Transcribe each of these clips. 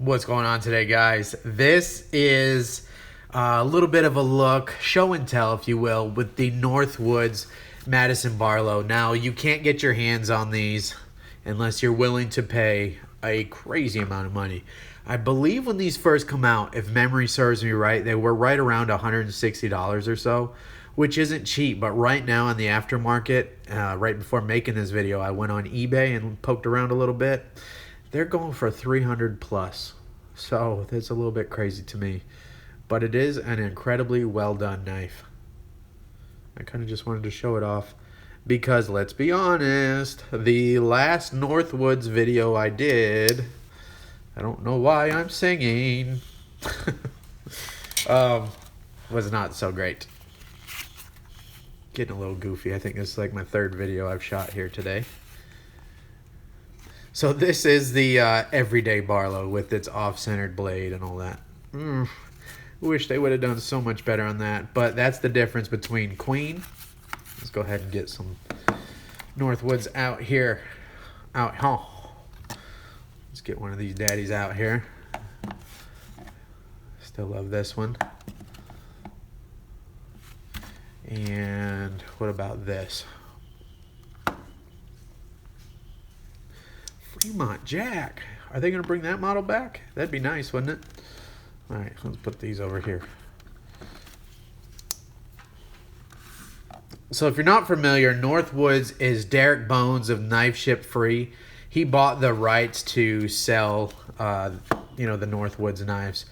What's going on today, guys? This is a little bit of a look, show and tell, if you will, with the Northwoods Madison Barlow. Now, you can't get your hands on these unless you're willing to pay a crazy amount of money. I believe when these first come out, if memory serves me right, they were right around $160 or so, which isn't cheap. But right now in the aftermarket, right before making this video, I went on eBay and poked around a little bit. They're going for 300 plus. So that's a little bit crazy to me. But it is an incredibly well done knife. I kind of just wanted to show it off because, let's be honest, the last Northwoods video I did, I don't know why I'm singing, was not so great. Getting a little goofy. I think this is like my third video I've shot here today. So this is the everyday Barlow with its off-centered blade and all that. Wish they would have done so much better on that. But that's the difference between Queen. Let's go ahead and get some Northwoods out here. Let's get one of these daddies out here. Still love this one. And what about this? Fremont Jack. Are they going to bring that model back? That'd be nice, wouldn't it? All right, let's put these over here. So if you're not familiar, Northwoods is Derek Bones of Knife Ship Free. He bought the rights to sell, the Northwoods knives.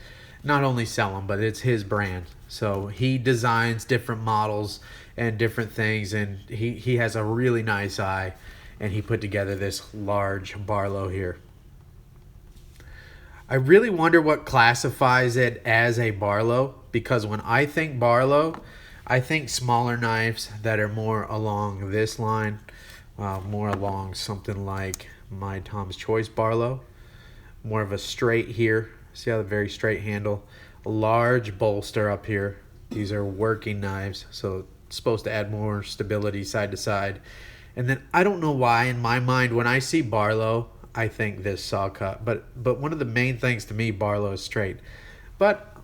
Not only sell them, but it's his brand. So he designs different models and different things, and he has a really nice eye. And he put together this large Barlow here. I really wonder what classifies it as a Barlow, because when I think Barlow, I think smaller knives that are more along this line, more along something like my Tom's Choice Barlow, more of a straight here. See how the very straight handle, a large bolster up here. These are working knives, so it's supposed to add more stability side to side. And then I don't know why in my mind when I see Barlow, I think this saw cut. But one of the main things to me, Barlow is straight. But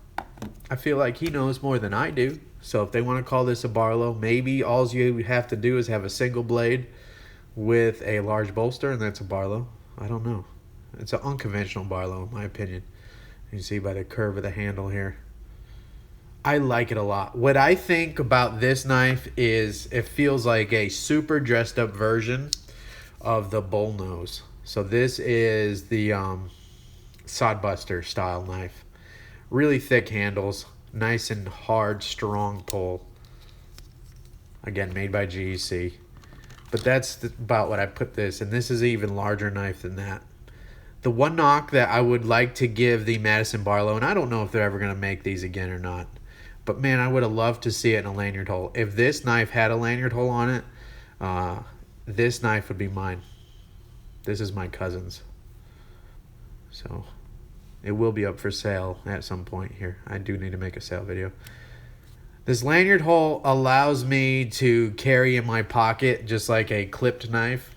I feel like he knows more than I do. So if they want to call this a Barlow, maybe all you have to do is have a single blade with a large bolster, and that's a Barlow. I don't know. It's an unconventional Barlow in my opinion. You can see by the curve of the handle here. I like it a lot. What I think about this knife is it feels like a super dressed up version of the bullnose. So this is the Sodbuster style knife. Really thick handles, nice and hard, strong pull. Again, made by GEC. But that's about what I put this, and this is an even larger knife than that. The one knock that I would like to give the Madison Barlow, and I don't know if they're ever going to make these again or not, but man, I would have loved to see it in a lanyard hole. If this knife had a lanyard hole on it, this knife would be mine. This is my cousin's. So it will be up for sale at some point here. I do need to make a sale video. This lanyard hole allows me to carry in my pocket just like a clipped knife.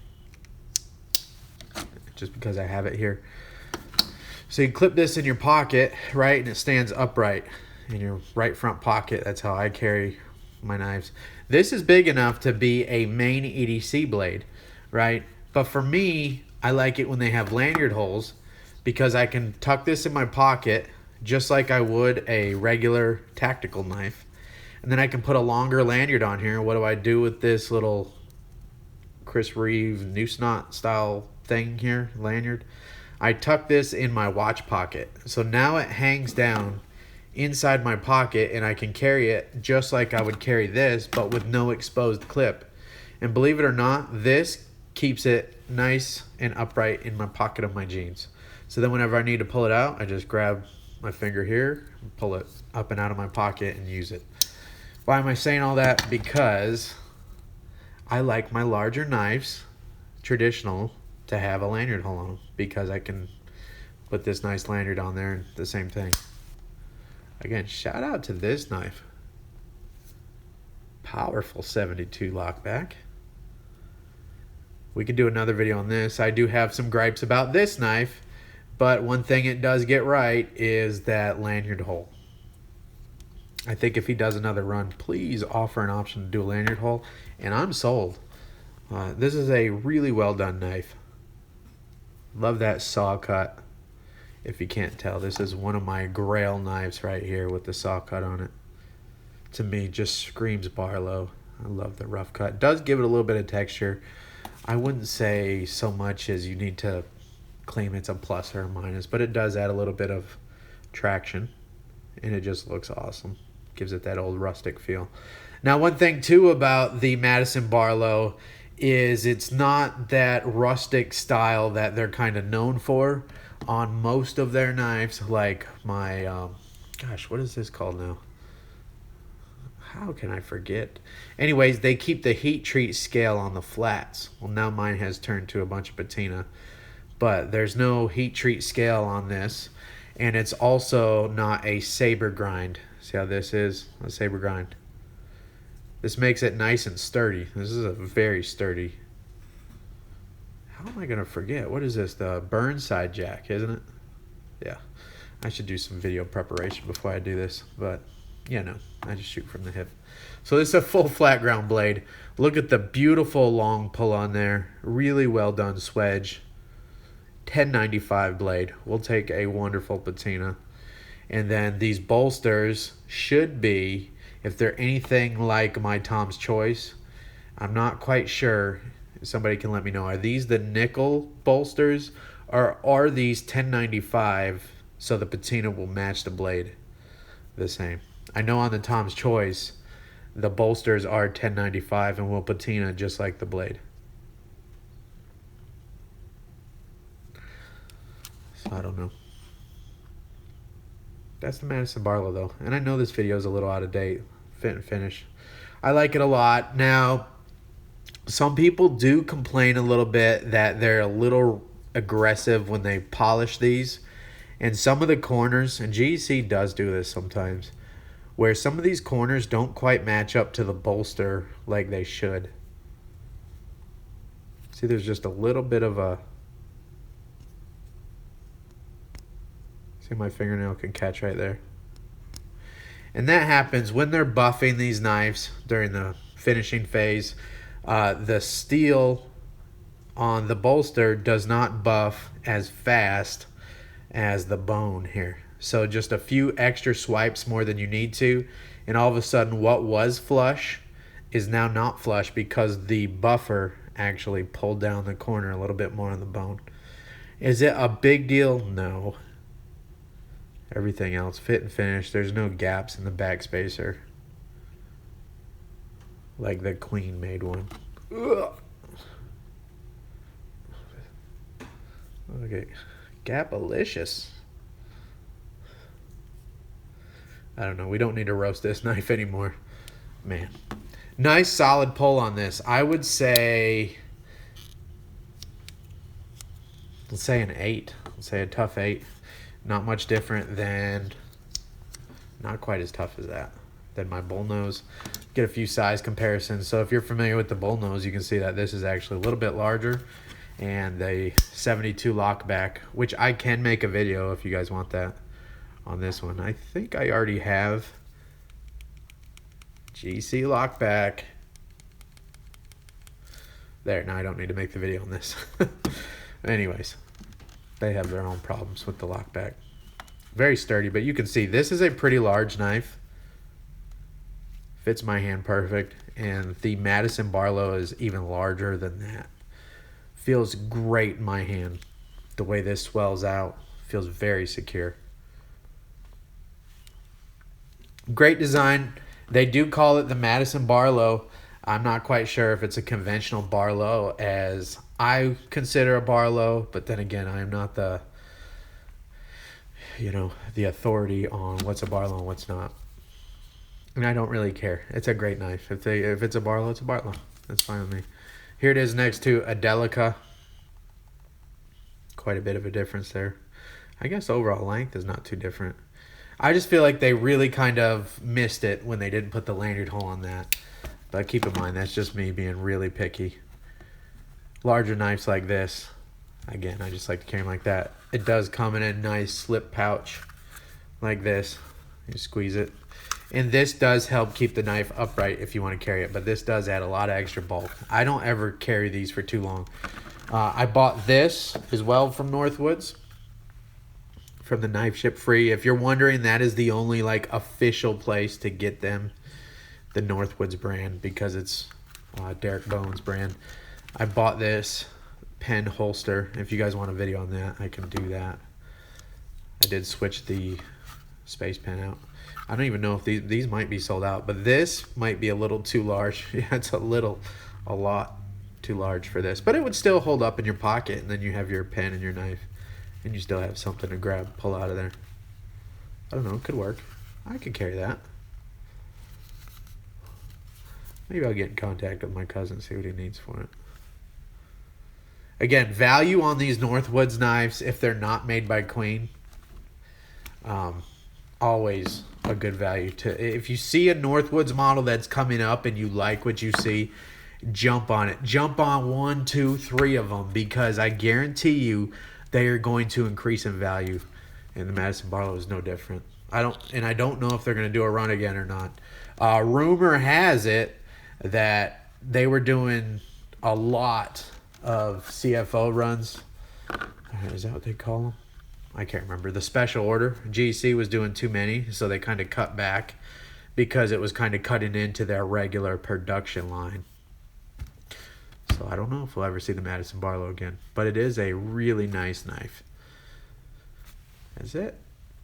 Just because I have it here. So you clip this in your pocket, right? And it stands upright in your right front pocket. That's how I carry my knives. This is big enough to be a main EDC blade, right? But for me, I like it when they have lanyard holes because I can tuck this in my pocket just like I would a regular tactical knife. And then I can put a longer lanyard on here. What do I do with this little Chris Reeve noose knot style thing here, lanyard? I tuck this in my watch pocket. So now it hangs down inside my pocket and I can carry it just like I would carry this, but with no exposed clip. And believe it or not, this keeps it nice and upright in my pocket of my jeans. So then whenever I need to pull it out, I just grab my finger here, pull it up and out of my pocket and use it. Why am I saying all that? Because I like my larger knives, traditional, to have a lanyard hole on them, because I can put this nice lanyard on there and the same thing. Again, shout out to this knife. Powerful 72 lockback. We could do another video on this. I do have some gripes about this knife, But one thing it does get right is that lanyard hole. I think if he does another run, please offer an option to do a lanyard hole, and I'm sold. This is a really well done knife. Love that saw cut. If you can't tell, this is one of my grail knives right here with the saw cut on it. To me, just screams Barlow. I love the rough cut. Does give it a little bit of texture. I wouldn't say so much as you need to claim it's a plus or a minus, but it does add a little bit of traction, and it just looks awesome. Gives it that old rustic feel. Now, one thing too about the Madison Barlow is it's not that rustic style that they're kind of known for on most of their knives. Like my, gosh, what is this called now? How can I forget? Anyways, they keep the heat treat scale on the flats. Well, now mine has turned to a bunch of patina, but there's no heat treat scale on this, and it's also not a saber grind. See how this is a saber grind? This makes it nice and sturdy. This is a very sturdy. How am I going to forget? What is this? The Burnside jack, isn't it? Yeah. I should do some video preparation before I do this, but yeah, no, I just shoot from the hip. So this is a full flat ground blade. Look at the beautiful long pull on there. Really well done swedge. 1095 blade. We'll take a wonderful patina. And then these bolsters should be, if they're anything like my Tom's Choice, I'm not quite sure. Somebody can let me know. Are these the nickel bolsters, or are these 1095 so the patina will match the blade the same? I know on the Tom's Choice, the bolsters are 1095 and will patina just like the blade. So I don't know. That's the Madison Barlow though. And I know this video is a little out of date. Fit and finish. I like it a lot. Now, some people do complain a little bit that they're a little aggressive when they polish these. And some of the corners, and GEC does do this sometimes, where some of these corners don't quite match up to the bolster like they should. See, there's just a little bit of a... See, my fingernail can catch right there. And that happens when they're buffing these knives during the finishing phase. The steel on the bolster does not buff as fast as the bone here. So just a few extra swipes more than you need to, and all of a sudden what was flush is now not flush because the buffer actually pulled down the corner a little bit more on the bone. Is it a big deal? No. Everything else fit and finish. There's no gaps in the back spacer like the Queen made one. Ugh. Okay, Gapalicious. I don't know. We don't need to roast this knife anymore. Man. Nice solid pull on this. I would say, let's say an 8. Let's say a tough 8. Not much different than, not quite as tough as that, than my bullnose. Get a few size comparisons. So if you're familiar with the bullnose, you can see that this is actually a little bit larger, and a 72 lockback, which I can make a video if you guys want that on this one. I think I already have GC lockback. There, now I don't need to make the video on this. Anyways, they have their own problems with the lockback. Very sturdy, but you can see this is a pretty large knife. Fits my hand perfect, and the Madison Barlow is even larger than that. Feels great in my hand. The way this swells out feels very secure. Great design. They do call it the Madison Barlow. I'm not quite sure if it's a conventional Barlow as I consider a Barlow, but then again, I am not the, the authority on what's a Barlow and what's not. And I don't really care. It's a great knife. If it's a Barlow, it's a Barlow. That's fine with me. Here it is next to a Delica. Quite a bit of a difference there. I guess overall length is not too different. I just feel like they really kind of missed it when they didn't put the lanyard hole on that. But keep in mind, that's just me being really picky. Larger knives like this Again, I just like to carry them like that. It does come in a nice slip pouch like this. You squeeze it. And this does help keep the knife upright if you want to carry it, but this does add a lot of extra bulk. I don't ever carry these for too long. I bought this as well from Northwoods, from the Knife Ship Free. If you're wondering, that is the only like official place to get them, the Northwoods brand, because it's Derek Bowen's brand. I bought this pen holster. If you guys want a video on that, I can do that. I did switch the space pen out. I don't even know if these might be sold out, but this might be a little too large. Yeah, it's a lot too large for this, but it would still hold up in your pocket, and then you have your pen and your knife, and you still have something to grab, pull out of there. I don't know, it could work. I could carry that. Maybe I'll get in contact with my cousin, see what he needs for it. Again, value on these Northwoods knives, if they're not made by Queen, always a good value. If you see a Northwoods model that's coming up and you like what you see, jump on it. Jump on 1, 2, 3 of them, because I guarantee you they are going to increase in value. And the Madison Barlow is no different. I don't know if they're going to do a run again or not. Rumor has it that they were doing a lot of CFO runs. Is that what they call them? I can't remember. The special order. GC was doing too many, so they kind of cut back because it was kind of cutting into their regular production line. So I don't know if we'll ever see the Madison Barlow again, but it is a really nice knife. That's it.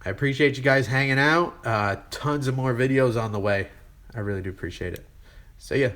I appreciate you guys hanging out. Tons of more videos on the way. I really do appreciate it. See ya.